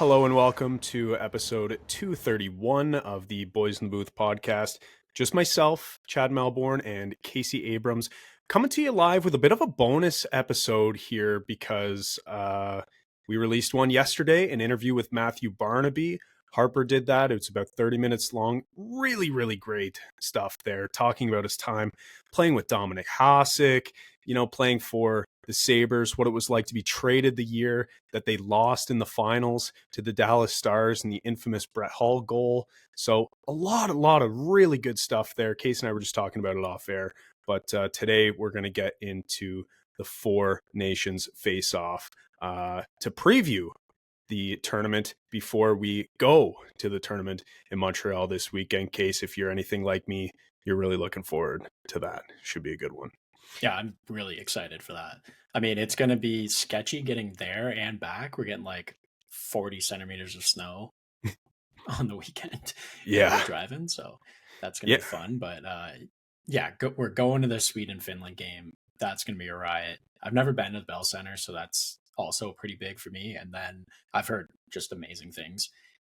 Hello and welcome to episode 231 of the Boys in the Booth podcast. Just myself, Chad Melbourne, and Casey Abrams coming to you live with a bit of a bonus episode here because we released one yesterday, an interview with Matthew Barnaby. Harper did that. It's about 30 minutes long. Really, really great stuff there, talking about his time playing with Dominic Hasek, playing for the Sabres, what it was like to be traded the year that they lost in the finals to the Dallas Stars and the infamous Brett Hull goal. So a lot of really good stuff there. Case and I were just talking about it off air, but today we're going to get into the Four Nations face-off to preview the tournament before we go to the tournament in Montreal this weekend. Case, if you're anything like me, you're really looking forward to that. Should be a good one. Yeah, I'm really excited for that. I mean, it's going to be sketchy getting there and back. We're getting like 40 centimeters of snow on the weekend. Yeah. We're driving, so that's going to be fun. But we're going to the Sweden-Finland game. That's going to be a riot. I've never been to the Bell Center, so that's also pretty big for me. And then I've heard just amazing things.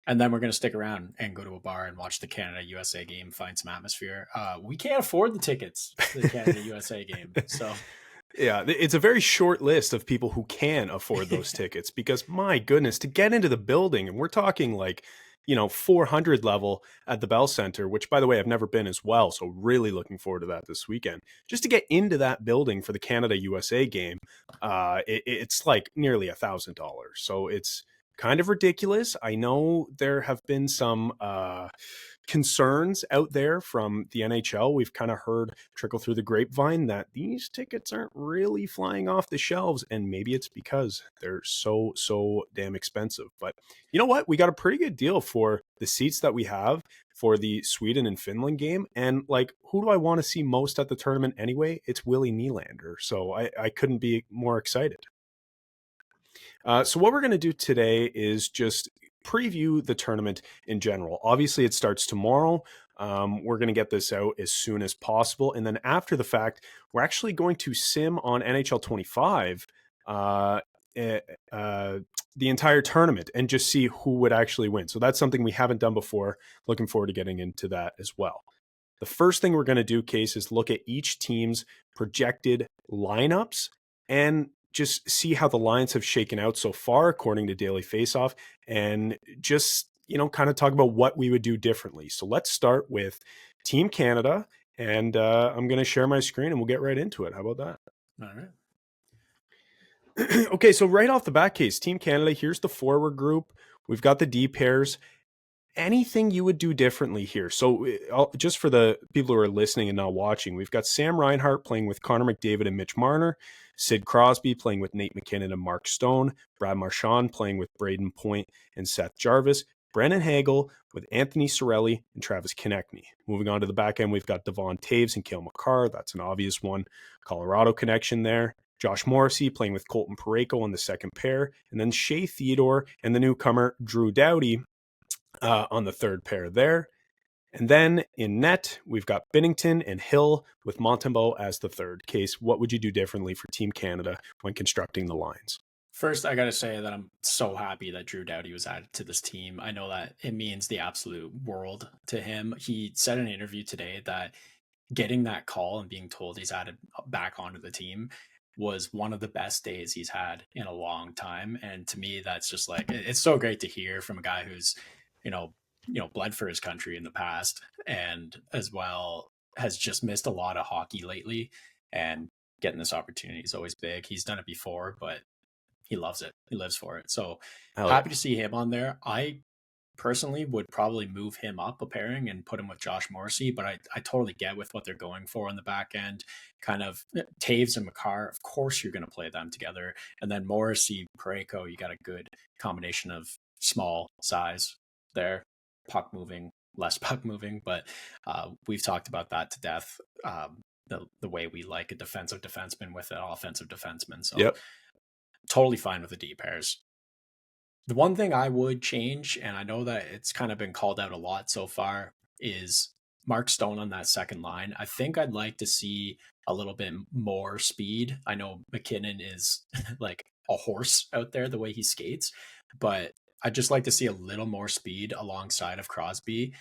And then we're going to stick around and go to a bar and watch the Canada-USA game, find some atmosphere. We can't afford the tickets to the Canada-USA game. So, yeah, it's a very short list of people who can afford those tickets because, my goodness, to get into the building, and we're talking like, 400 level at the Bell Center, which, by the way, I've never been as well. So really looking forward to that this weekend. Just to get into that building for the Canada-USA game, it's like nearly $1,000. So it's kind of ridiculous. I know there have been some concerns out there from the NHL. We've kind of heard trickle through the grapevine that these tickets aren't really flying off the shelves, and maybe it's because they're so damn expensive. But you know what? We got a pretty good deal for the seats that we have for the Sweden and Finland game. And like, who do I want to see most at the tournament anyway? It's Willie Nylander. So I couldn't be more excited. So what we're going to do today is just preview the tournament in general. Obviously, it starts tomorrow. We're going to get this out as soon as possible. And then after the fact, we're actually going to sim on NHL 25 the entire tournament and just see who would actually win. So that's something we haven't done before. Looking forward to getting into that as well. The first thing we're going to do, Case, is look at each team's projected lineups and just see how the lines have shaken out so far according to Daily Faceoff, and just, kind of talk about what we would do differently. So let's start with Team Canada, and I'm going to share my screen and we'll get right into it. How about that? All right. Okay, so right off the bat, Case, Team Canada, here's the forward group. We've got the D pairs. Anything you would do differently here? So just for the people who are listening and not watching, we've got Sam Reinhart playing with Connor McDavid and Mitch Marner, Sid Crosby playing with Nate McKinnon and Mark Stone, Brad Marchand playing with Braden Point and Seth Jarvis, Brandon Hagel with Anthony Cirelli and Travis Konecny. Moving on to the back end, we've got Devon Taves and Cale Makar. That's an obvious one. Colorado connection there. Josh Morrissey playing with Colton Parayko on the second pair, and then Shea Theodore and the newcomer Drew Doughty on the third pair there. And then in net, we've got Binnington and Hill with Montembeault as the third. Case, what would you do differently for Team Canada when constructing the lines? First, I got to say that I'm so happy that Drew Doughty was added to this team. I know that it means the absolute world to him. He said in an interview today that getting that call and being told he's added back onto the team was one of the best days he's had in a long time. And to me, that's just like, it's so great to hear from a guy who's, bled for his country in the past, and as well has just missed a lot of hockey lately, and getting this opportunity is always big. He's done it before, but he loves it. He lives for it. So happy to see him on there. I personally would probably move him up a pairing and put him with Josh Morrissey, but I totally get with what they're going for on the back end. Kind of Taves and Makar, of course you're going to play them together. And then Morrissey, Parayko, you got a good combination of small size there, puck moving, less puck moving, but we've talked about that to death. The way we like a defensive defenseman with an offensive defenseman. So yep. Totally fine with the D pairs. The one thing I would change, and I know that it's kind of been called out a lot so far, is Mark Stone on that second line. I think I'd like to see a little bit more speed. I know McKinnon is like a horse out there, the way he skates, but I'd just like to see a little more speed alongside of Crosby.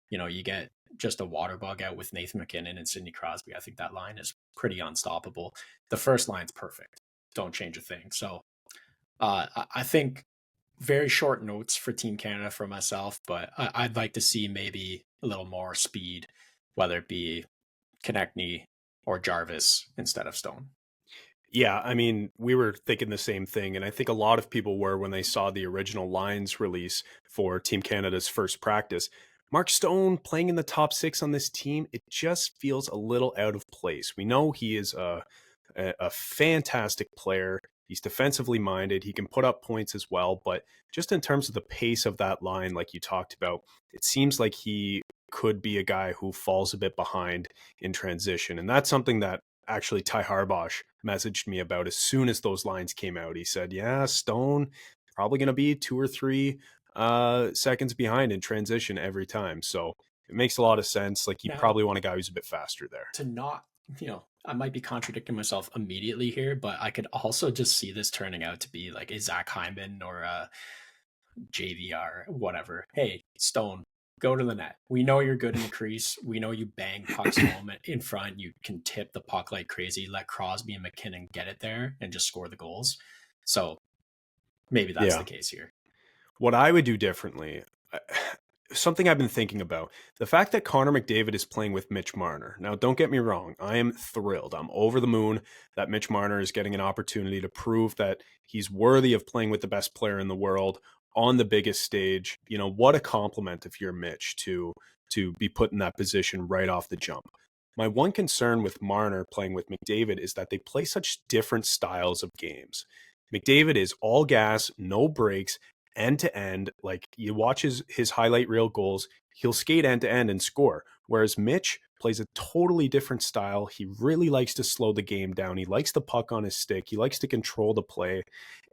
You get just a water bug out with Nathan McKinnon and Sidney Crosby. I think that line is pretty unstoppable. The first line's perfect. Don't change a thing. So I think very short notes for Team Canada for myself, but I'd like to see maybe a little more speed, whether it be Konechny or Jarvis instead of Stone. Yeah, I mean, we were thinking the same thing, and I think a lot of people were when they saw the original lines release for Team Canada's first practice. Mark Stone playing in the top six on this team, it just feels a little out of place. We know he is a fantastic player. He's defensively minded. He can put up points as well, but just in terms of the pace of that line, like you talked about, it seems like he could be a guy who falls a bit behind in transition, and that's something that actually Ty Harbosh messaged me about as soon as those lines came out. He said, yeah, Stone probably going to be 2 or 3 seconds behind in transition every time. So it makes a lot of sense. Like you Now, probably want a guy who's a bit faster there. to not, I might be contradicting myself immediately here, but I could also just see this turning out to be like a Zach Hyman or a JVR, whatever. Hey, Stone, go to the net. We know you're good in the crease. We know you bang pucks home in front. You can tip the puck like crazy. Let Crosby and McKinnon get it there and just score the goals. So maybe that's Yeah. the case here. What I would do differently, something I've been thinking about, the fact that Connor McDavid is playing with Mitch Marner. Now, don't get me wrong. I am thrilled. I'm over the moon that Mitch Marner is getting an opportunity to prove that he's worthy of playing with the best player in the world on the biggest stage. What a compliment if you're Mitch to be put in that position right off the jump. My one concern with Marner playing with McDavid is that they play such different styles of games. McDavid is all gas, no breaks, end to end. Like you watch his highlight reel goals, he'll skate end to end and score. Whereas Mitch plays a totally different style. He really likes to slow the game down. He likes the puck on his stick. He likes to control the play.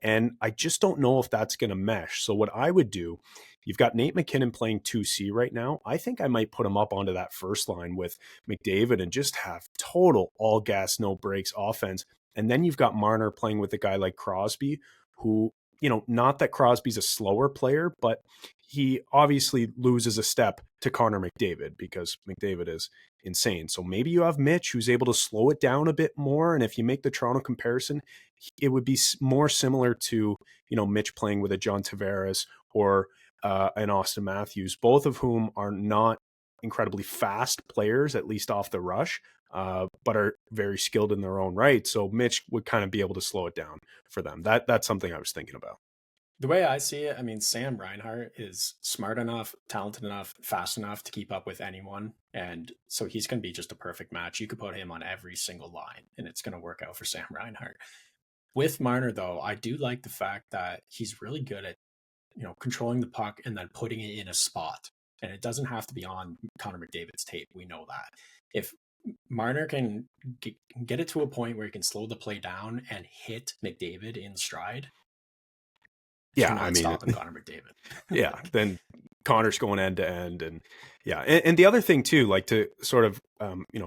And I just don't know if that's going to mesh. So what I would do, you've got Nate McKinnon playing 2C right now. I think I might put him up onto that first line with McDavid and just have total all gas, no breaks offense. And then you've got Marner playing with a guy like Crosby, who, not that Crosby's a slower player, but he obviously loses a step to Connor McDavid because McDavid is insane. So maybe you have Mitch who's able to slow it down a bit more. And if you make the Toronto comparison, it would be more similar to, Mitch playing with a John Tavares or an Austin Matthews, both of whom are not incredibly fast players, at least off the rush, but are very skilled in their own right. So Mitch would kind of be able to slow it down for them. That's something I was thinking about. The way I see it, I mean, Sam Reinhart is smart enough, talented enough, fast enough to keep up with anyone. And so he's going to be just a perfect match. You could put him on every single line and it's going to work out for Sam Reinhart. With Marner, though, I do like the fact that he's really good at, controlling the puck and then putting it in a spot. And it doesn't have to be on Connor McDavid's tape. We know that. If Marner can get it to a point where he can slow the play down and hit McDavid in stride, yeah, I mean, stopping Connor McDavid. Yeah, then Connor's going end to end, and yeah, and the other thing too, like to sort of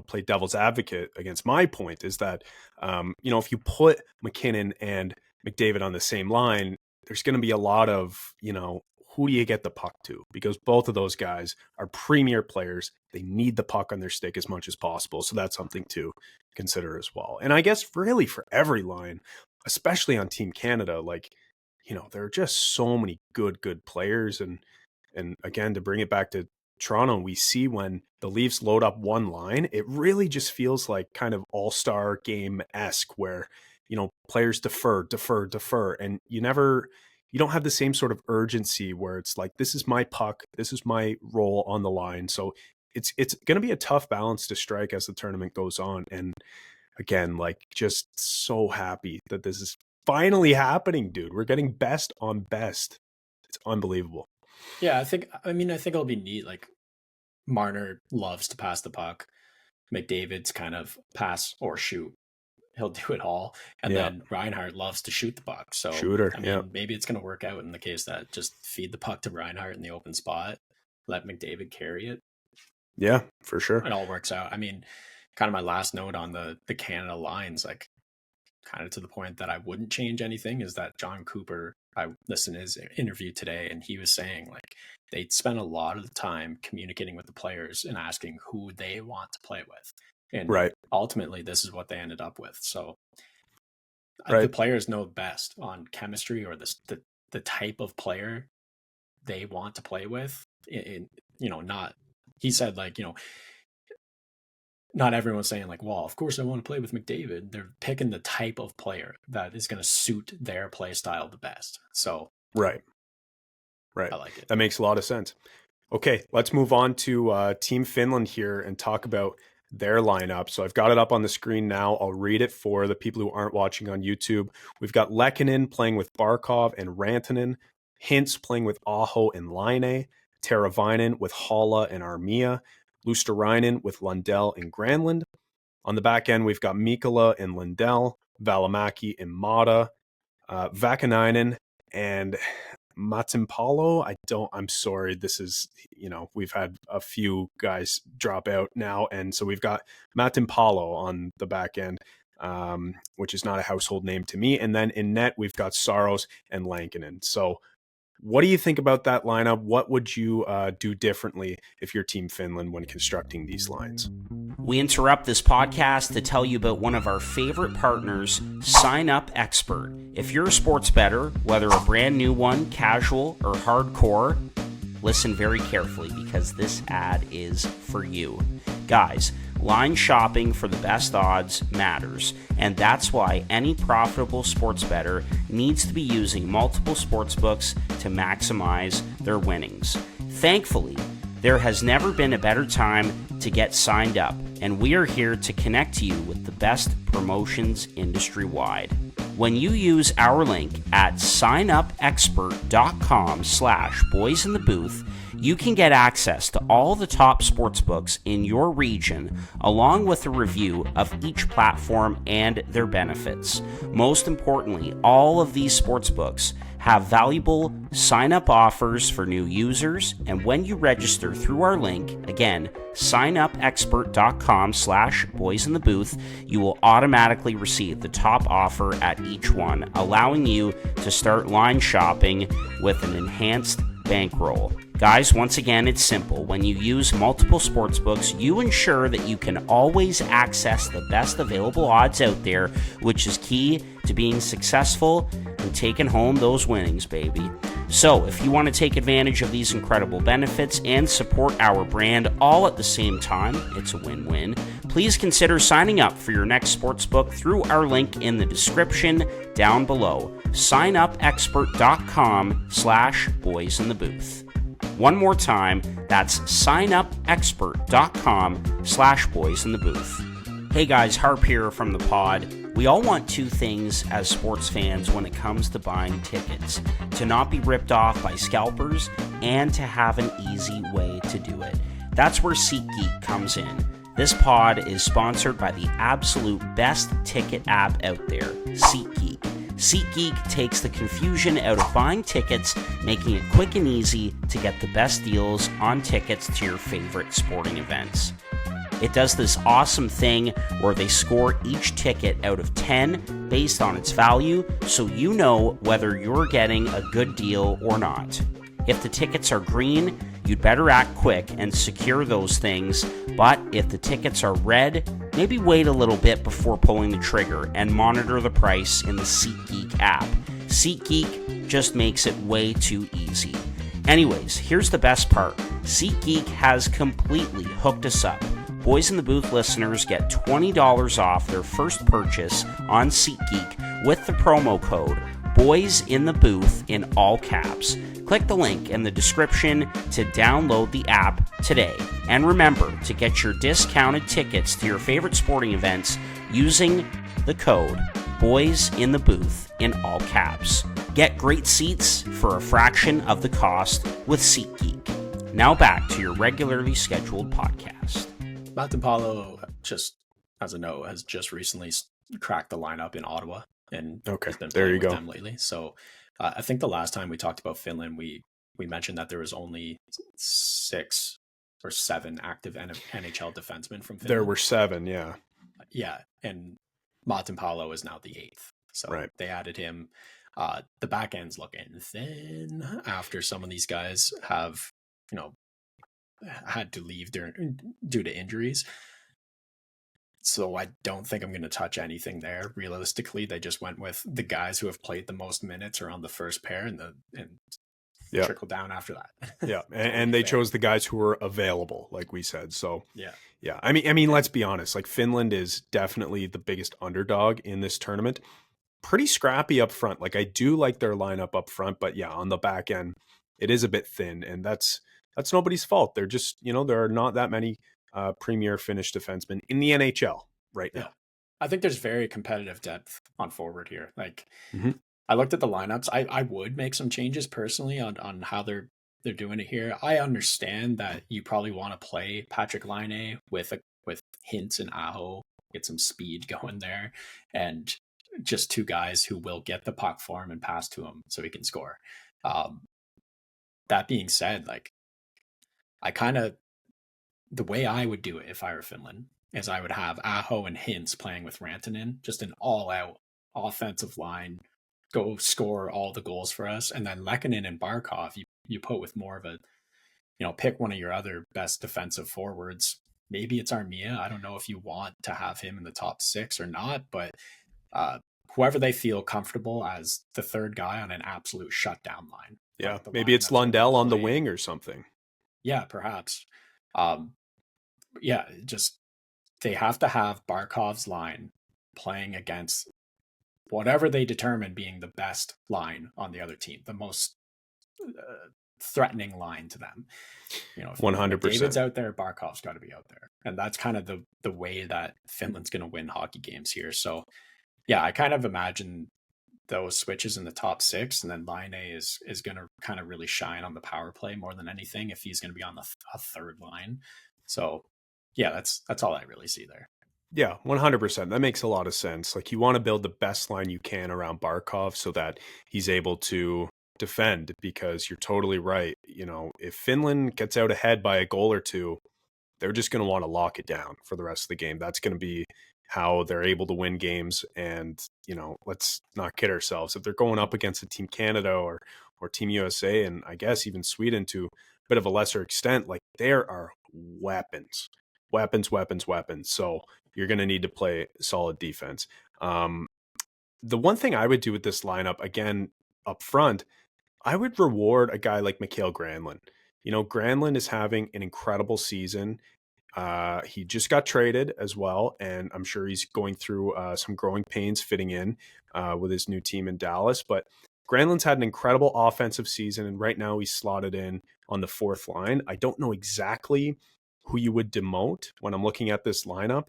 play devil's advocate against my point is that if you put McKinnon and McDavid on the same line, there's going to be a lot of who do you get the puck to, because both of those guys are premier players. They need the puck on their stick as much as possible, so that's something to consider as well. And I guess really for every line, especially on Team Canada, like. There are just so many good players. And again, to bring it back to Toronto, we see when the Leafs load up one line, it really just feels like kind of all-star game-esque where, players defer. And you don't have the same sort of urgency where it's like, this is my puck, this is my role on the line. So it's going to be a tough balance to strike as the tournament goes on. And again, like just so happy that this is finally happening, dude. We're getting best on best. It's unbelievable. Yeah, I think it'll be neat. Like Marner loves to pass the puck. McDavid's kind of pass or shoot. He'll do it all. And then Reinhart loves to shoot the puck. So shooter. Maybe it's going to work out in the case that just feed the puck to Reinhart in the open spot, let McDavid carry it. Yeah, for sure. It all works out. I mean, kind of my last note on the Canada lines, like kind of to the point that I wouldn't change anything, is that John Cooper, I listened to his interview today, and he was saying like they spent a lot of the time communicating with the players and asking who they want to play with. And Right. ultimately, this is what they ended up with. So the Right. players know best on chemistry or the type of player they want to play with. Not, he said like, not everyone's saying like, well, of course I want to play with McDavid. They're picking the type of player that is going to suit their play style the best. So Right. I like it. That makes a lot of sense. Okay, let's move on to Team Finland here and talk about their lineup. So I've got it up on the screen now. I'll read it for the people who aren't watching on YouTube. We've got Lehkonen playing with Barkov and Rantanen, Hintz playing with Aho and Laine, Teravainen with Haula and Armia, Luosterainen with Lundell and Granlund. On the back end, we've got Mikkola and Lindell, Välimäki and Mata, Vakanainen and Matimpalo. I'm sorry. This is, we've had a few guys drop out now. And so we've got Matimpalo on the back end, which is not a household name to me. And then in net, we've got Saros and Lankinen. So what do you think about that lineup? What would you do differently if you're Team Finland when constructing these lines? We interrupt this podcast to tell you about one of our favorite partners, Sign Up Expert. If you're a sports bettor, whether a brand new one, casual, or hardcore, listen very carefully because this ad is for you. Guys, line shopping for the best odds matters, and that's why any profitable sports bettor needs to be using multiple sports books to maximize their winnings. Thankfully, there has never been a better time to get signed up, and we are here to connect you with the best promotions industry-wide. When you use our link at signupexpert.com/boysinthebooth, you can get access to all the top sportsbooks in your region, along with a review of each platform and their benefits. Most importantly, all of these sportsbooks have valuable sign-up offers for new users, and when you register through our link, again, signupexpert.com/boysinthebooth, you will automatically receive the top offer at each one, allowing you to start line shopping with an enhanced bankroll. Guys, once again, it's simple. When you use multiple sportsbooks, you ensure that you can always access the best available odds out there, which is key to being successful and taking home those winnings, baby. So, if you want to take advantage of these incredible benefits and support our brand all at the same time, it's a win-win. Please consider signing up for your next sportsbook through our link in the description down below. signupexpert.com/boysinthebooth. One more time, that's signupexpert.com/boysinthebooth. Hey guys, Harp here from the pod. We all want two things as sports fans when it comes to buying tickets: to not be ripped off by scalpers and to have an easy way to do it. That's where SeatGeek comes in. This pod is sponsored by the absolute best ticket app out there, SeatGeek. SeatGeek takes the confusion out of buying tickets, making it quick and easy to get the best deals on tickets to your favorite sporting events. It does this awesome thing where they score each ticket out of 10 based on its value, so you know whether you're getting a good deal or not. If the tickets are green, you'd better act quick and secure those things, but if the tickets are red, maybe wait a little bit before pulling the trigger and monitor the price in the SeatGeek app. SeatGeek just makes it way too easy. Anyways, here's the best part. SeatGeek has completely hooked us up. Boys in the Booth listeners get $20 off their first purchase on SeatGeek with the promo code Boys in the Booth in all caps. Click the link in the description to download the app today. And remember to get your discounted tickets to your favorite sporting events using the code Boys in the Booth in all caps. Get great seats for a fraction of the cost with SeatGeek. Now back to your regularly scheduled podcast. Matimpalo, just as a note, has just recently cracked the lineup in Ottawa, and Okay, has been there playing you with go. them lately. So I think the last time we talked about Finland, we mentioned that there was only 6 or 7 active NHL defensemen from Finland. There were 7, yeah. Yeah, and Matimpalo is now the 8th. So Right. they added him. The back end's looking thin after some of these guys have, had to leave due to injuries. So I don't think I'm going to touch anything there. Realistically, they just went with the guys who have played the most minutes or on the first pair and trickle down after that. Yeah, and they chose the guys who were available, like we said. So yeah. I mean, let's be honest. Like Finland is definitely the biggest underdog in this tournament. Pretty scrappy up front. Like I do like their lineup up front, but yeah, on the back end, it is a bit thin, and that's nobody's fault. They're just there are not that many premier Finnish defensemen in the NHL right now. Yeah. I think there's very competitive depth on forward here. Like Mhm. I looked at the lineups. I would make some changes personally on how they're doing it here. I understand that you probably want to play Patrick Laine with Hintz and Aho, get some speed going there, and just two guys who will get the puck for him and pass to him so he can score. That being said, like the way I would do it if I were Finland is I would have Aho and Hintz playing with Rantanen, just an all-out offensive line, go score all the goals for us, and then Lehkonen and Barkov you put with more of a, pick one of your other best defensive forwards. Maybe it's Armia. I don't know if you want to have him in the top 6 or not, but whoever they feel comfortable as the third guy on an absolute shutdown line. Yeah, Like maybe it's Lundell on the wing or something. Yeah, perhaps. Just they have to have Barkov's line playing against whatever they determine being the best line on the other team, the most threatening line to them. If 100%. David's out there, Barkov's got to be out there, and that's kind of the way that Finland's going to win hockey games here. So, yeah, I kind of imagine those switches in the top 6, and then Laine is going to kind of really shine on the power play more than anything if he's going to be on a third line. So, yeah, that's all I really see there. Yeah, 100%. That makes a lot of sense. Like you want to build the best line you can around Barkov so that he's able to defend, because you're totally right. If Finland gets out ahead by a goal or two, they're just going to want to lock it down for the rest of the game. That's going to be how they're able to win games. And, let's not kid ourselves. If they're going up against a Team Canada or Team USA, and I guess even Sweden to a bit of a lesser extent, like there are weapons. So you're going to need to play solid defense. The one thing I would do with this lineup, again, up front, I would reward a guy like Mikael Granlund. Granlund is having an incredible season. He just got traded as well, and I'm sure he's going through some growing pains fitting in with his new team in Dallas. But Granlund's had an incredible offensive season, and right now he's slotted in on the 4th line. I don't know exactly who you would demote when I'm looking at this lineup.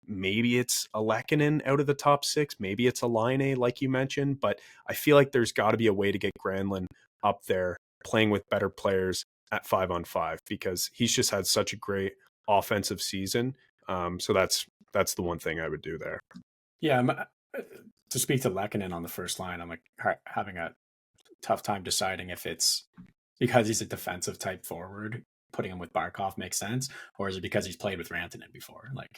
Maybe it's a Lehkonen out of the top 6. Maybe it's a Laine, like you mentioned. But I feel like there's got to be a way to get Granlund up there playing with better players at 5-on-5, because he's just had such a great offensive season. So that's the one thing I would do there. Yeah, to speak to Lehkonen on the first line, I'm like having a tough time deciding if it's because he's a defensive type forward, putting him with Barkov makes sense, or is it because he's played with Rantanen before? Like,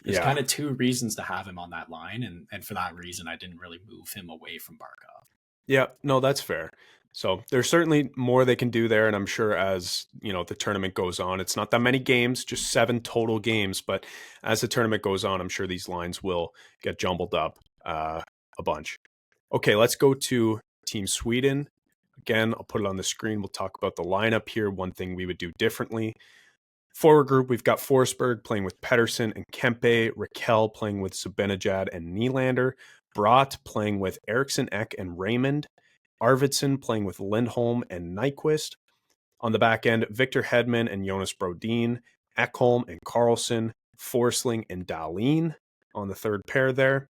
there's kind of two reasons to have him on that line, and for that reason, I didn't really move him away from Barkov. Yeah, no, that's fair. So there's certainly more they can do there, and I'm sure as the tournament goes on, it's not that many games, just 7 total games, but as the tournament goes on, I'm sure these lines will get jumbled up a bunch. Okay, let's go to Team Sweden. Again, I'll put it on the screen. We'll talk about the lineup here. One thing we would do differently. Forward group, we've got Forsberg playing with Pettersson and Kempe, Raquel playing with Zibanejad and Nylander, Bratt playing with Eriksson, Ek, and Raymond, Arvidsson playing with Lindholm and Nyquist. On the back end, Victor Hedman and Jonas Brodin, Ekholm and Carlson, Forsling and Dahlin on the third pair there.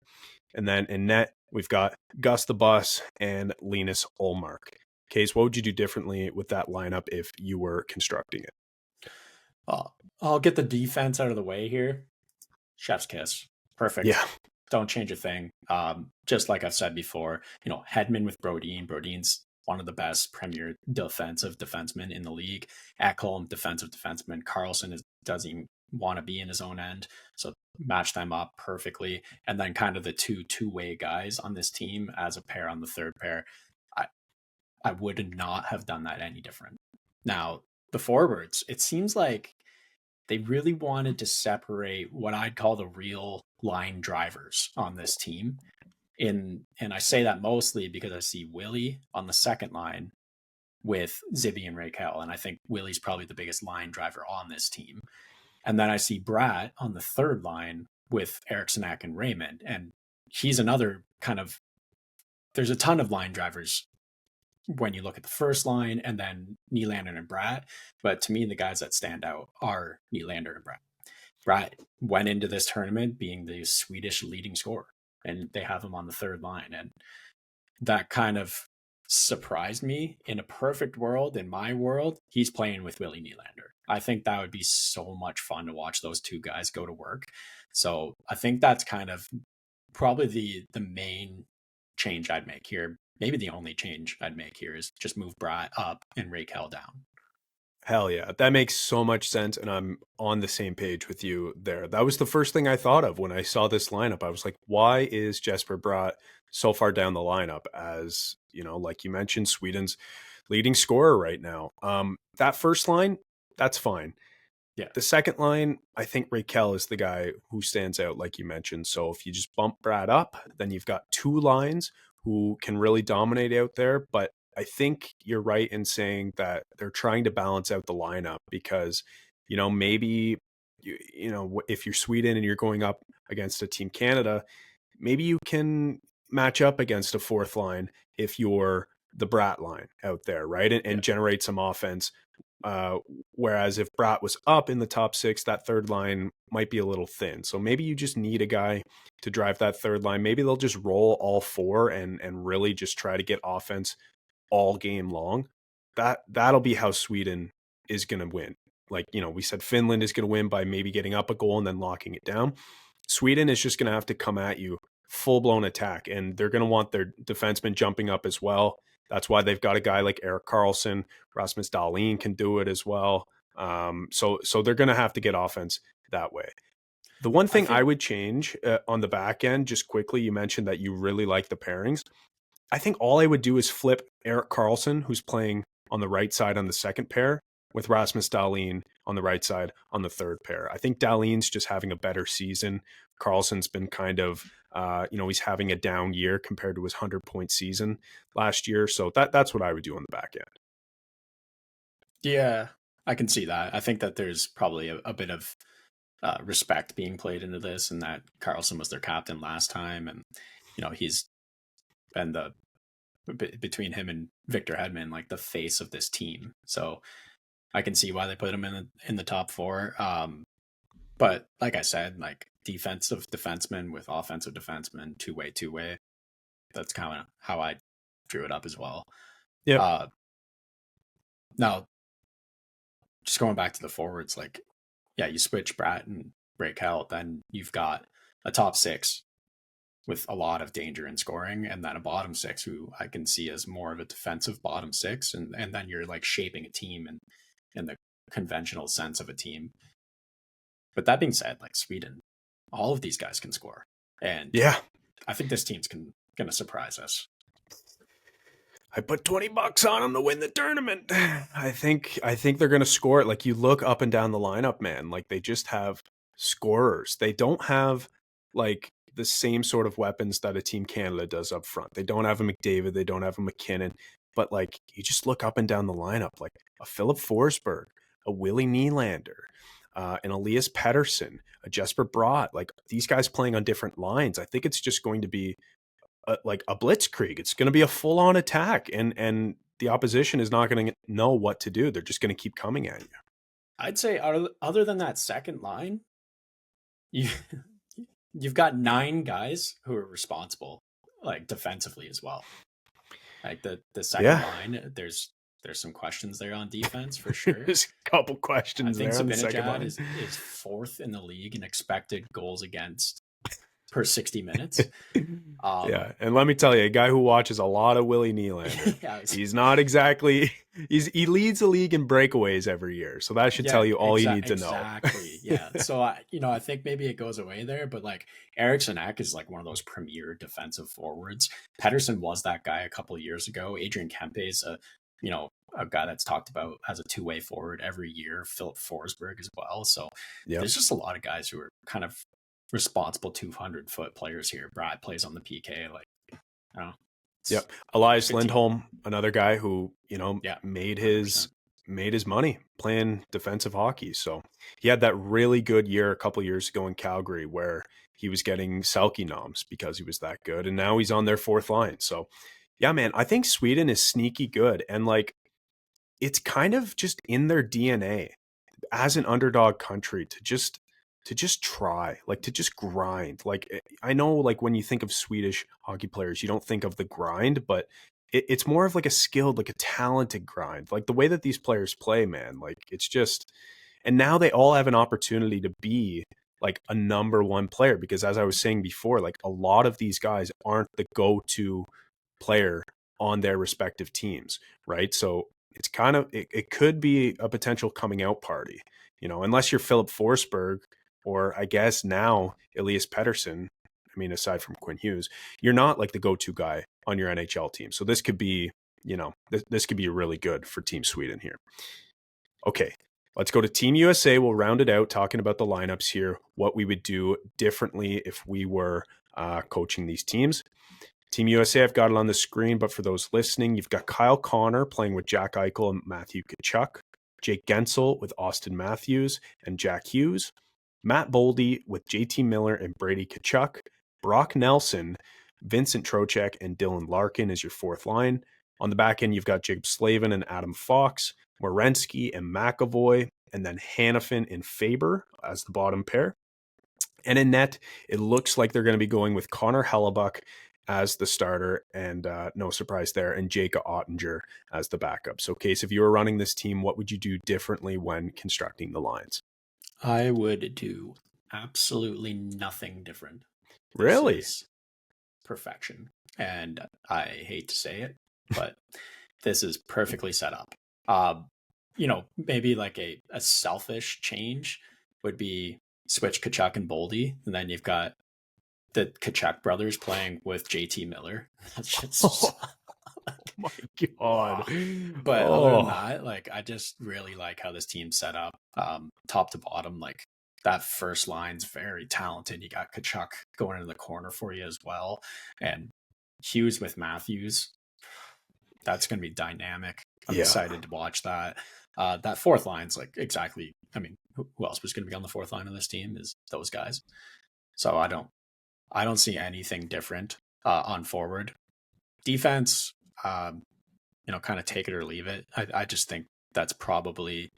And then in net, we've got Gus the Bus and Linus Ullmark. Case, what would you do differently with that lineup if you were constructing it? I'll get the defense out of the way here. Chef's kiss. Perfect. Yeah. Don't change a thing. Just like I've said before, Hedman with Brodin. Brodin's one of the best premier defensive defensemen in the league. Ekholm, defensive defenseman. Carlson doesn't want to be in his own end. So match them up perfectly. And then kind of the two-way guys on this team as a pair on the third pair. I would not have done that any different. Now, the forwards, it seems like they really wanted to separate what I'd call the real line drivers on this team. And I say that mostly because I see Willie on the second line with Zibby and Raquel. And I think Willie's probably the biggest line driver on this team. And then I see Bratt on the third line with Eriksson Ek and Raymond. And he's another kind of, there's a ton of line drivers when you look at the first line, and then Nylander and Bratt. But to me, the guys that stand out are Nylander and Bratt. Bratt went into this tournament being the Swedish leading scorer, and they have him on the third line. And that kind of surprised me. In a perfect world, in my world, he's playing with Willie Nylander. I think that would be so much fun to watch those two guys go to work. So I think that's kind of probably the main change I'd make here. Maybe the only change I'd make here is just move Bratt up and Raquel down. Hell yeah. That makes so much sense. And I'm on the same page with you there. That was the first thing I thought of when I saw this lineup. I was like, why is Jesper Bratt so far down the lineup as, like you mentioned, Sweden's leading scorer right now? That first line, that's fine. Yeah. The second line, I think Raquel is the guy who stands out, like you mentioned. So if you just bump Bratt up, then you've got two lines who can really dominate out there. But I think you're right in saying that they're trying to balance out the lineup because, maybe, if you're Sweden and you're going up against a Team Canada, maybe you can match up against a fourth line if you're the Bratt line out there, right? And generate some offense. Whereas if Bratt was up in the top six, that third line might be a little thin. So maybe you just need a guy to drive that third line. Maybe they'll just roll all four and really just try to get offense all game long. That'll be how Sweden is going to win. Like, we said Finland is going to win by maybe getting up a goal and then locking it down. Sweden is just going to have to come at you full-blown attack, and they're going to want their defensemen jumping up as well. That's why they've got a guy like Erik Karlsson. Rasmus Dahlin can do it as well. So they're going to have to get offense that way. The one thing I would change on the back end, just quickly, you mentioned that you really like the pairings. I think all I would do is flip Erik Karlsson, who's playing on the right side on the second pair, with Rasmus Dahlin on the right side on the third pair. I think Dahlin's just having a better season. Karlsson's been kind of, he's having a down year compared to his 100-point season last year. So that's what I would do on the back end. Yeah, I can see that. I think that there's probably a bit of respect being played into this, and that Karlsson was their captain last time. And, he's been between him and Victor Hedman, like the face of this team. So I can see why they put him in the top four. But like I said, like defensive defenseman with offensive defenseman, two-way. That's kind of how I drew it up as well. Yeah. Now, just going back to the forwards, like, yeah, you switch Bratt and Raquel, then you've got a top six with a lot of danger in scoring, and then a bottom six who I can see as more of a defensive bottom six, and then you're like shaping a team in the conventional sense of a team. But that being said, like Sweden, all of these guys can score, and yeah, I think this team's gonna surprise us. I put $20 on them to win the tournament. I think they're going to score it. Like, you look up and down the lineup, man, like they just have scorers. They don't have like the same sort of weapons that a Team Canada does up front. They don't have a McDavid. They don't have a McKinnon. But like, you just look up and down the lineup, like a Philip Forsberg, a Willie Nylander, an Elias Pettersson, a Jesper Bratt. Like, these guys playing on different lines. I think it's just going to be like a blitzkrieg. It's going to be a full-on attack, and the opposition is not going to know what to do. They're just going to keep coming at you. I'd say other than that second line, you've got 9 guys who are responsible, like defensively as well. Like the second line, there's some questions there on defense for sure. There's a couple questions there on the second line. is 4th in the league in expected goals against. per 60 minutes. Yeah, and let me tell you, a guy who watches a lot of Willie Nylander, Yeah, he's not exactly he leads the league in breakaways every year, so that should tell you all you need to know. Exactly. Yeah. So I think maybe it goes away there, but like Eriksson Ek is like one of those premier defensive forwards. Pettersson was that guy a couple of years ago. Adrian Kempe is a guy that's talked about as a two-way forward every year. Philip Forsberg as well. So there's just a lot of guys who are kind of responsible 200-foot players here. Brad plays on the PK. Like, I don't know. Yep. Elias Good team. Lindholm, another guy who, made 100%. his money playing defensive hockey. So he had that really good year a couple years ago in Calgary where he was getting Selke noms because he was that good. And now he's on their fourth line. So yeah, man, I think Sweden is sneaky good. And like, it's kind of just in their DNA as an underdog country to just try, like to just grind. Like I know, like when you think of Swedish hockey players, you don't think of the grind, but it's more of like a skilled, like a talented grind. Like the way that these players play, man, like it's just, and now they all have an opportunity to be like a number one player because as I was saying before, like a lot of these guys aren't the go-to player on their respective teams, right? So it's kind of, it could be a potential coming out party, unless you're Philip Forsberg, or I guess now Elias Pettersson. I mean, aside from Quinn Hughes, you're not like the go-to guy on your NHL team. So this could be, this could be really good for Team Sweden here. Okay, let's go to Team USA. We'll round it out talking about the lineups here, what we would do differently if we were coaching these teams. Team USA, I've got it on the screen, but for those listening, you've got Kyle Connor playing with Jack Eichel and Matthew Tkachuk, Jake Gensel with Austin Matthews and Jack Hughes, Matt Boldy with JT Miller and Brady Tkachuk, Brock Nelson, Vincent Trocheck, and Dylan Larkin is your fourth line. On the back end, you've got Jacob Slavin and Adam Fox, Werenski and McAvoy, and then Hannafin and Faber as the bottom pair. And in net, it looks like they're going to be going with Connor Hellebuck as the starter, and no surprise there, and Jacob Ottinger as the backup. So, Case, if you were running this team, what would you do differently when constructing the lines? I would do absolutely nothing different. Really? This is perfection. And I hate to say it, but this is perfectly set up. Maybe like a selfish change would be switch Tkachuk and Boldy, and then you've got the Tkachuk brothers playing with JT Miller. That's just Oh my God. But other than that, like I just really like how this team's set up, top to bottom. Like that first line's very talented. You got Tkachuk going into the corner for you as well, and Hughes with Matthews. That's going to be dynamic. I'm excited to watch that. That fourth line's like exactly. I mean, who else was going to be on the fourth line of this team? Is those guys. So I don't see anything different on forward. Defense, kind of take it or leave it. I just think that's probably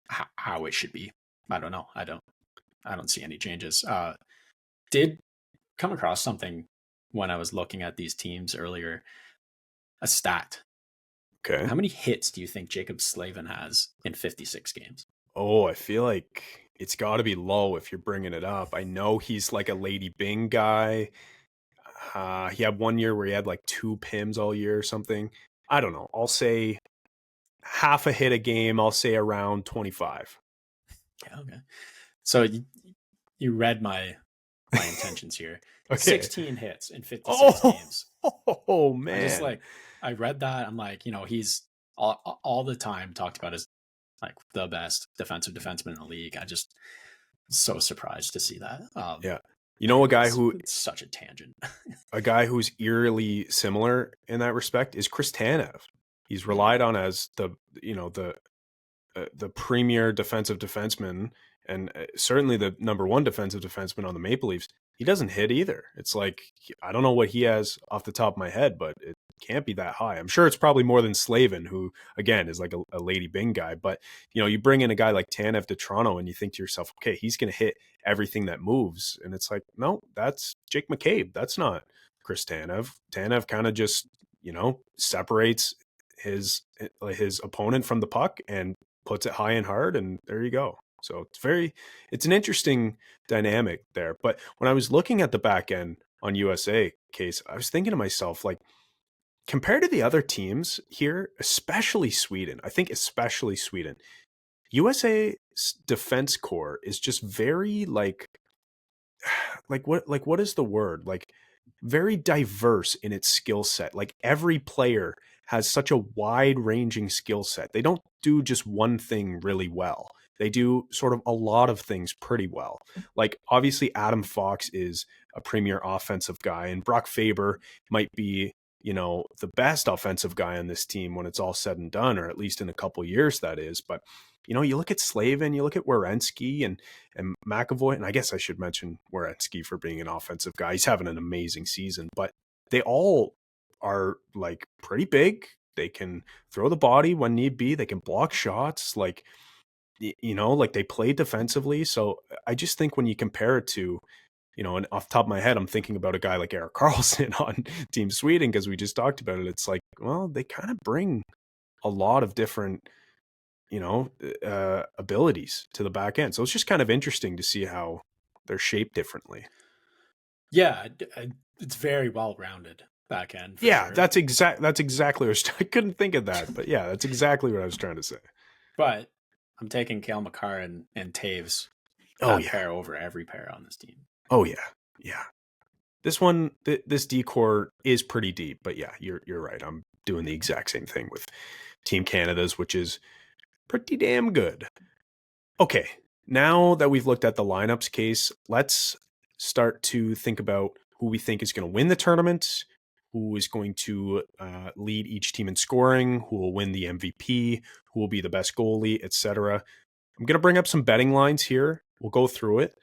how it should be. I don't know. I don't see any changes. Did come across something when I was looking at these teams earlier. A stat. Okay. How many hits do you think Jacob Slavin has in 56 games? Oh, I feel like it's got to be low if you're bringing it up. I know he's like a Lady Bing guy. He had one year where he had like 2 PIMs all year or something. I don't know. I'll say half a hit a game. I'll say around 25. Yeah, okay. So you read my intentions here. Okay. 16 hits in 56 games. Oh man. I read that. I'm like, he's all the time talked about as like the best defensive defenseman in the league. I just so surprised to see that. Yeah. You know, a guy it's such a tangent. A guy who's eerily similar in that respect is Chris Tanev. He's relied on as the premier defensive defenseman and certainly the number one defensive defenseman on the Maple Leafs. He doesn't hit either. It's like, I don't know what he has off the top of my head, but it can't be that high. I'm sure it's probably more than Slavin, who again is like a Lady Bing guy. But you bring in a guy like Tanev to Toronto and you think to yourself, okay, he's going to hit everything that moves. And it's like, no, that's Jake McCabe. That's not Chris Tanev. Tanev kind of just, separates his opponent from the puck and puts it high and hard. And there you go. So it's an interesting dynamic there. But when I was looking at the back end on USA case, I was thinking to myself, like, compared to the other teams here, especially Sweden, I think especially Sweden, USA's defense core is just very what is the word? Like very diverse in its skill set. Like every player has such a wide ranging skill set. They don't do just one thing really well. They do sort of a lot of things pretty well. Like obviously Adam Fox is a premier offensive guy, and Brock Faber might be, the best offensive guy on this team when it's all said and done, or at least in a couple years that is. But you look at Slavin, you look at Werenski and McAvoy, and I guess I should mention Werenski for being an offensive guy. He's having an amazing season, but they all are like pretty big. They can throw the body when need be. They can block shots. Like they play defensively. So I just think when you compare it to, and off the top of my head, I'm thinking about a guy like Erik Karlsson on Team Sweden because we just talked about it. It's like, well, they kind of bring a lot of different abilities to the back end. So it's just kind of interesting to see how they're shaped differently. Yeah, it's very well-rounded back end. Yeah, sure. that's exactly what I couldn't think of that, but yeah, that's exactly what I was trying to say. But I'm taking Cale Makar and Taves pair over every pair on this team. Oh yeah. Yeah. This D-core is pretty deep, but yeah, you're right. I'm doing the exact same thing with Team Canada's, which is pretty damn good. Okay, now that we've looked at the lineups case, let's start to think about who we think is going to win the tournament, who is going to lead each team in scoring, who will win the MVP, who will be the best goalie, etc. I'm going to bring up some betting lines here. We'll go through it.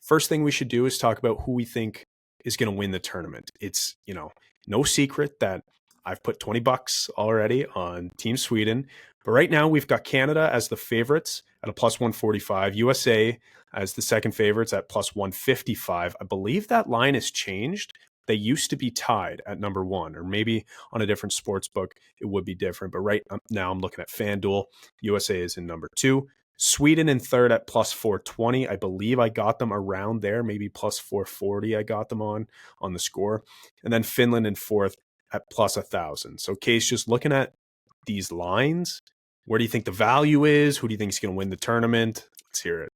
First thing we should do is talk about who we think is going to win the tournament. It's, no secret that I've put $20 already on Team Sweden. But right now we've got Canada as the favorites at a plus 145, USA as the second favorites at plus 155. I believe that line has changed. They used to be tied at number one, or maybe on a different sports book, it would be different. But right now I'm looking at FanDuel. USA is in number two. Sweden in third at plus 420. I believe I got them around there, maybe plus 440 I got them on the score. And then Finland in fourth at plus 1,000. So Case, just looking at these lines, where do you think the value is? Who do you think is going to win the tournament? Let's hear it.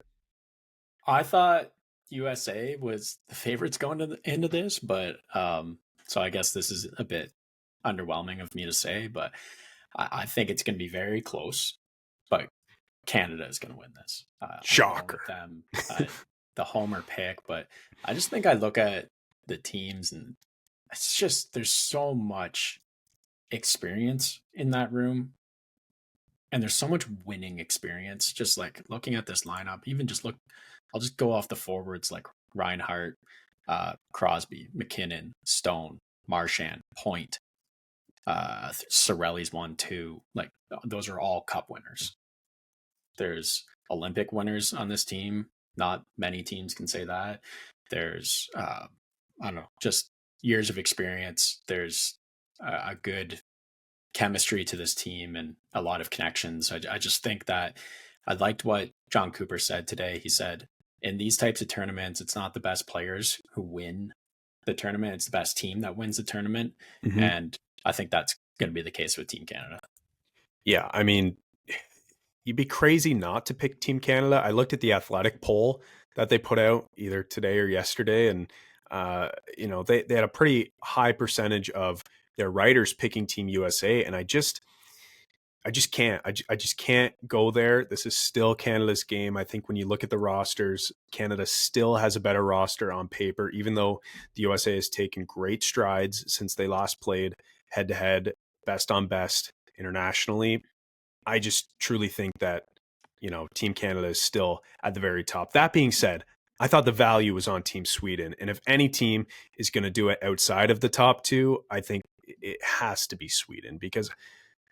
I thought USA was the favorites going into this, but so I guess this is a bit underwhelming of me to say, but I think it's going to be very close. But Canada is going to win this. Shocker. Them, the homer pick, but I just think I look at the teams and it's just there's so much experience in that room. And there's so much winning experience. Just like looking at this lineup, even just look, I'll just go off the forwards like Reinhart, Crosby, McKinnon, Stone, Marchand, Point, Cirelli's 1-2. Like those are all cup winners. There's Olympic winners on this team. Not many teams can say that. There's, I don't know, just years of experience. There's a good chemistry to this team and a lot of connections. I just think that I liked what John Cooper said today. He said, in these types of tournaments, it's not the best players who win the tournament. It's the best team that wins the tournament. Mm-hmm. And I think that's going to be the case with Team Canada. Yeah, I mean, you'd be crazy not to pick Team Canada. I looked at the Athletic poll that they put out either today or yesterday, and they had a pretty high percentage of their writers picking Team USA, and I just can't. I just can't go there. This is still Canada's game. I think when you look at the rosters, Canada still has a better roster on paper, even though the USA has taken great strides since they last played head-to-head, best on best internationally. I just truly think that, Team Canada is still at the very top. That being said, I thought the value was on Team Sweden. And if any team is going to do it outside of the top two, I think it has to be Sweden, because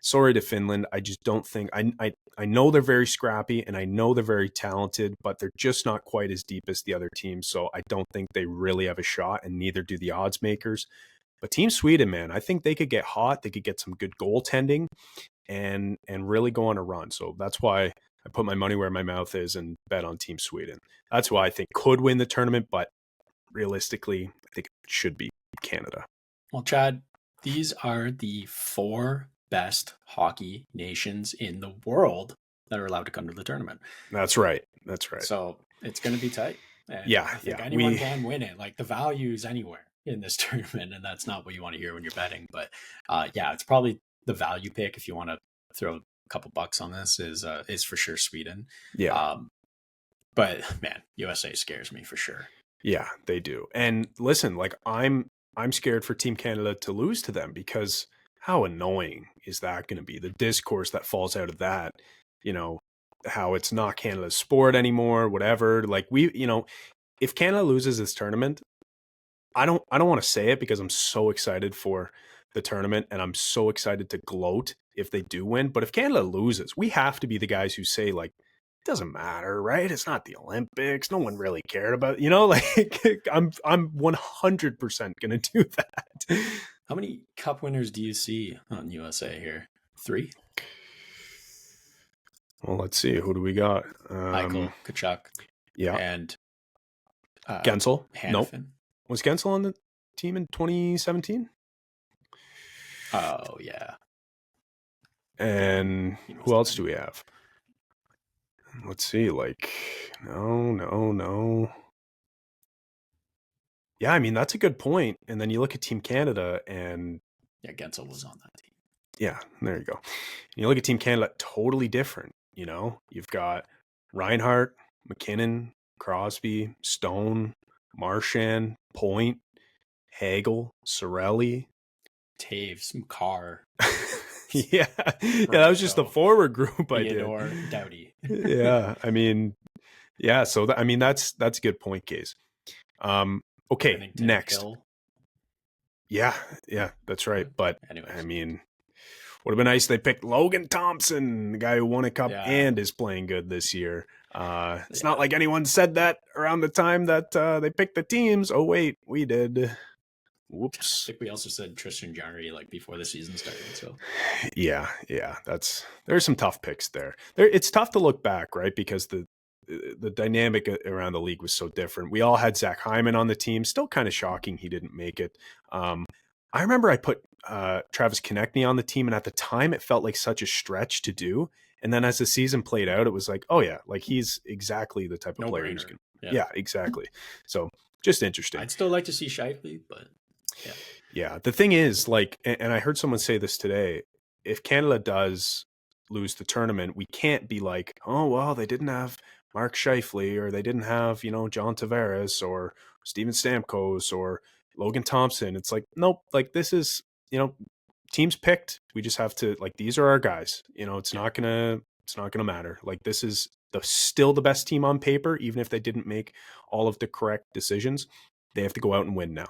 sorry to Finland, I just don't think I know they're very scrappy and I know they're very talented, but they're just not quite as deep as the other teams. So I don't think they really have a shot, and neither do the odds makers. But Team Sweden, man, I think they could get hot. They could get some good goaltending and really go on a run. So that's why I put my money where my mouth is and bet on Team Sweden. That's who I think could win the tournament, but realistically, I think it should be Canada. Well, Chad, these are the 4 best hockey nations in the world that are allowed to come to the tournament. That's right. That's right. So it's going to be tight. And Yeah, I think yeah. anyone can win it. Like, the value is anywhere in this tournament, and that's not what you want to hear when you're betting. But yeah, it's probably the value pick if you want to throw a couple bucks on this is for sure Sweden. Yeah. But man, USA scares me for sure. Yeah, they do. And listen, like I'm scared for Team Canada to lose to them, because how annoying is that going to be? The discourse that falls out of that, you know, how it's not Canada's sport anymore, whatever. Like if Canada loses this tournament, I don't want to say it because I'm so excited for the tournament and I'm so excited to gloat if they do win. But if Canada loses, we have to be the guys who say, like, it doesn't matter, right? It's not the Olympics. No one really cared about, like I'm 100% going to do that. How many cup winners do you see on USA here? 3? Well, let's see. Who do we got? Eichel, Kachuk, Yeah. and Gensel. Nope. Hanifin. Was Gensel on the team in 2017? Oh, yeah. And who else do we have? Let's see. Like, no. Yeah, I mean, that's a good point. And then you look at Team Canada and... Yeah, Gensel was on that team. Yeah, there you go. And you look at Team Canada, totally different. You've got Reinhart, McKinnon, Crosby, Stone, Marchand, Point, Hagel, Sorelli. Taves, Makar. Yeah, that was just the forward group I Theodore, did. Doughty. Yeah, I mean, yeah. So that's a good point, Case. Okay, Bennington, next. Hill. Yeah, that's right. But Anyways. I mean, would have been nice. They picked Logan Thompson, the guy who won a cup and is playing good this year. It's not like anyone said that around the time that they picked the teams. Oh wait, we did. Whoops. I think we also said Tristan Jarry like before the season started. So yeah, there's some tough picks there. It's tough to look back, right? Because the dynamic around the league was so different. We all had Zach Hyman on the team. Still kind of shocking he didn't make it. I remember I put Travis Konechny on the team, and at the time it felt like such a stretch to do. And then as the season played out, it was like, oh yeah, like he's exactly the type of player who's going to. Yeah, exactly. So just interesting. I'd still like to see Scheifele, but yeah. The thing is, like, and I heard someone say this today, if Canada does lose the tournament, we can't be like, oh, well, they didn't have Mark Scheifele, or they didn't have, John Tavares or Steven Stamkos or Logan Thompson. It's like, nope, like this is, teams picked. We just have to, like, these are our guys. It's not gonna matter. Like, this is still the best team on paper, even if they didn't make all of the correct decisions. They have to go out and win now.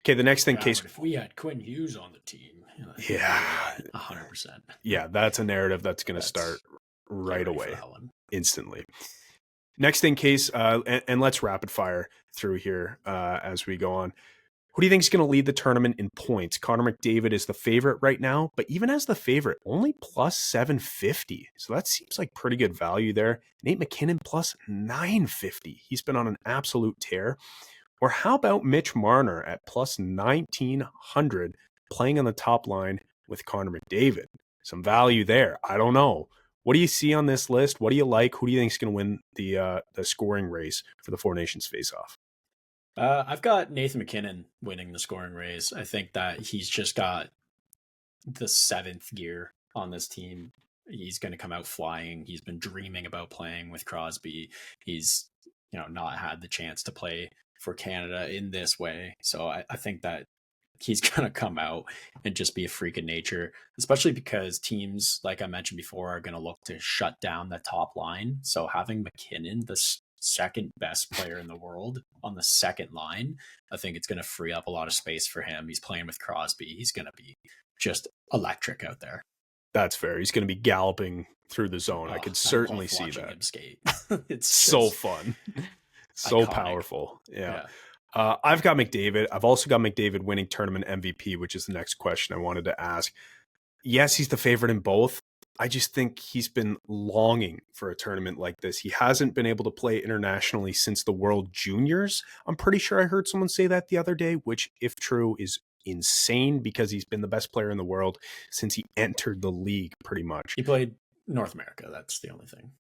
Okay, the next thing, Case. If we had Quinn Hughes on the team, 100%. Yeah, that's a narrative that's going to start right away, instantly. Next thing, Case, and let's rapid fire through here as we go on. Who do you think is going to lead the tournament in points? Connor McDavid is the favorite right now, but even as the favorite, only plus 750. So that seems like pretty good value there. Nate McKinnon plus 950. He's been on an absolute tear. Or how about Mitch Marner at plus 1,900 playing on the top line with Connor McDavid? Some value there. I don't know. What do you see on this list? What do you like? Who do you think is going to win the scoring race for the Four Nations face-off? I've got Nathan McKinnon winning the scoring race. I think that he's just got the 7th gear on this team. He's going to come out flying. He's been dreaming about playing with Crosby. He's not had the chance to play for Canada in this way. So I think that he's going to come out and just be a freak of nature, especially because teams, like I mentioned before, are going to look to shut down the top line. So having McKinnon, the second best player in the world, on the second line, I think it's going to free up a lot of space for him. He's playing with Crosby. He's going to be just electric out there. That's fair. He's going to be galloping through the zone. I could certainly see that. Him skate. It's so fun. So iconic. Powerful. Yeah. I've got McDavid. I've also got McDavid winning tournament MVP, which is the next question I wanted to ask. Yes, he's the favorite in both. I just think he's been longing for a tournament like this. He hasn't been able to play internationally since the World Juniors. I'm pretty sure I heard someone say that the other day, which, if true, is insane because he's been the best player in the world since he entered the league, pretty much. He played North America. That's the only thing.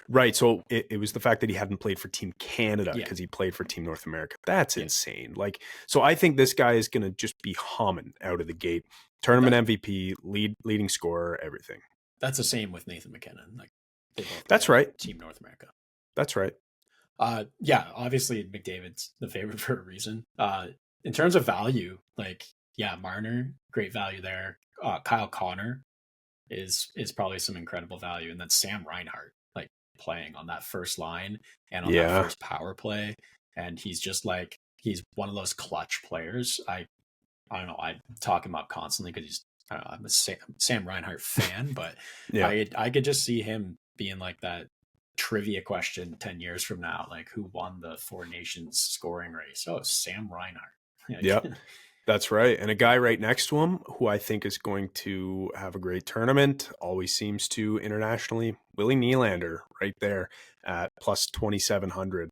Right. So it was the fact that he hadn't played for Team Canada Yeah. because he played for Team North America. That's Yeah. insane. Like, so I think this guy is going to just be humming out of the gate. Tournament MVP, leading scorer, everything. That's the same with Nathan McKinnon. Like, they both That's play right. Team North America. That's right. Yeah, obviously McDavid's the favorite for a reason. In terms of value, like, yeah, Marner, great value there. Kyle Connor is probably some incredible value, and then Sam Reinhart, like, playing on that first line and on that first power play, and he's just like, he's one of those clutch players. I don't know, I talk him up constantly because he's, I don't know, I'm a Sam Reinhart fan, but Yeah. I could just see him being like that trivia question 10 years from now, like, who won the Four Nations scoring race? Oh, Sam Reinhart. Yep. That's right. And a guy right next to him who I think is going to have a great tournament, always seems to internationally, Willie Nylander right there at plus 2,700.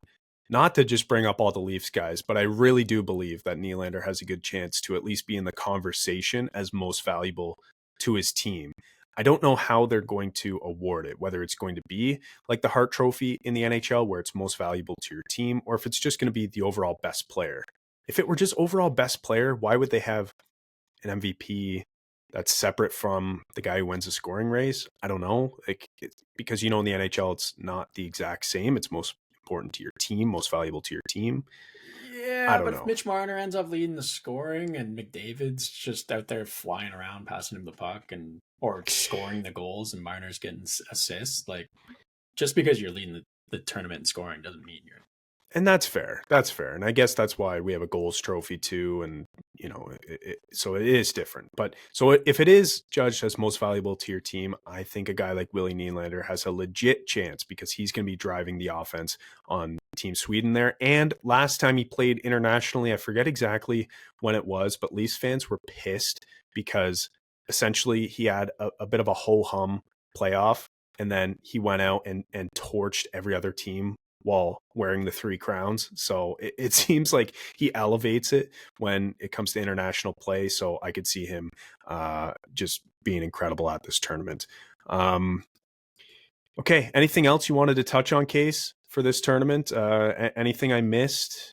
Not to just bring up all the Leafs guys, but I really do believe that Nylander has a good chance to at least be in the conversation as most valuable to his team. I don't know how they're going to award it, whether it's going to be like the Hart Trophy in the NHL where it's most valuable to your team, or if it's just going to be the overall best player. If it were just overall best player, why would they have an MVP that's separate from the guy who wins a scoring race? I don't know. Like, because, in the NHL, it's not the exact same. It's most important to your team, most valuable to your team. Yeah, but if Mitch Marner ends up leading the scoring and McDavid's just out there flying around, passing him the puck or scoring the goals, and Marner's getting assists, like, just because you're leading the tournament in scoring doesn't mean you're. And that's fair. That's fair. And I guess that's why we have a goals trophy too. And, so it is different. But so if it is judged as most valuable to your team, I think a guy like Willie Nylander has a legit chance because he's going to be driving the offense on Team Sweden there. And last time he played internationally, I forget exactly when it was, but Leafs fans were pissed because essentially he had a bit of a ho-hum playoff. And then he went out and torched every other team while wearing the 3 crowns. So it seems like he elevates it when it comes to international play. So I could see him just being incredible at this tournament. Okay. Anything else you wanted to touch on, Case, for this tournament? Anything I missed?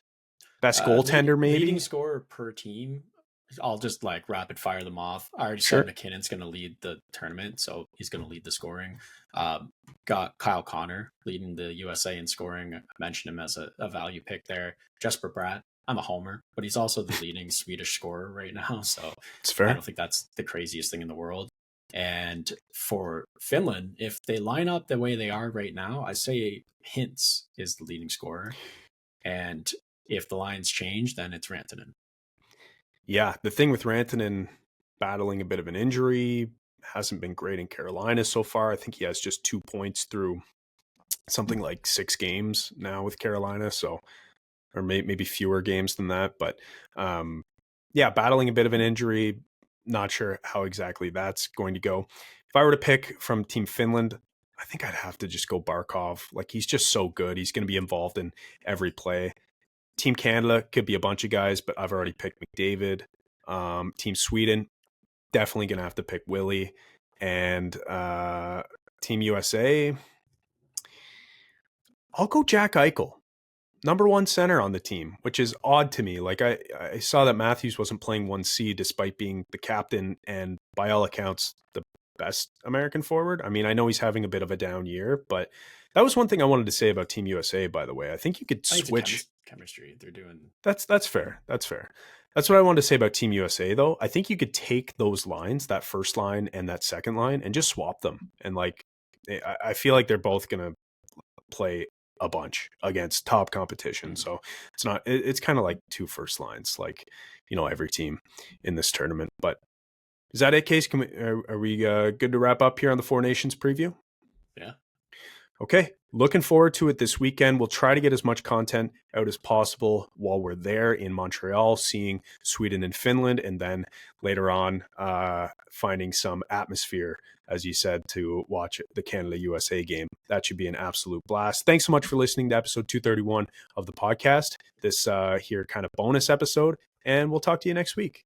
Best goaltender, maybe? Leading scorer per team. I'll just like rapid fire them off. I already said McKinnon's going to lead the tournament, so he's going to lead the scoring. Got Kyle Connor leading the USA in scoring. I mentioned him as a value pick there. Jesper Bratt, I'm a homer, but he's also the leading Swedish scorer right now, so it's fair. I don't think that's the craziest thing in the world. And for Finland, if they line up the way they are right now, I say Hintz is the leading scorer. And if the lines change, then it's Rantanen. Yeah, the thing with Rantanen battling a bit of an injury, hasn't been great in Carolina so far. I think he has just 2 points through something like 6 games now with Carolina, so or maybe fewer games than that. But yeah, battling a bit of an injury. Not sure how exactly that's going to go. If I were to pick from Team Finland, I think I'd have to just go Barkov. Like, he's just so good. He's going to be involved in every play. Team Canada could be a bunch of guys, but I've already picked McDavid. Team Sweden, definitely going to have to pick Willie. And Team USA, I'll go Jack Eichel. Number 1 center on the team, which is odd to me. Like, I saw that Matthews wasn't playing 1C despite being the captain and by all accounts the best American forward. I mean, I know he's having a bit of a down year, but that was one thing I wanted to say about Team USA, by the way. I think you could switch chemistry they're doing. That's fair. That's fair. That's what I wanted to say about Team USA, though. I think you could take those lines, that first line and that second line, and just swap them. And like, I feel like they're both going to play a bunch against top competition. So it's kind of like 2 first lines, like, every team in this tournament. But is that it, Case? Are we good to wrap up here on the Four Nations preview? Yeah. Okay, looking forward to it this weekend. We'll try to get as much content out as possible while we're there in Montreal, seeing Sweden and Finland, and then later on finding some atmosphere, as you said, to watch the Canada-USA game. That should be an absolute blast. Thanks so much for listening to episode 231 of the podcast, this here kind of bonus episode, and we'll talk to you next week.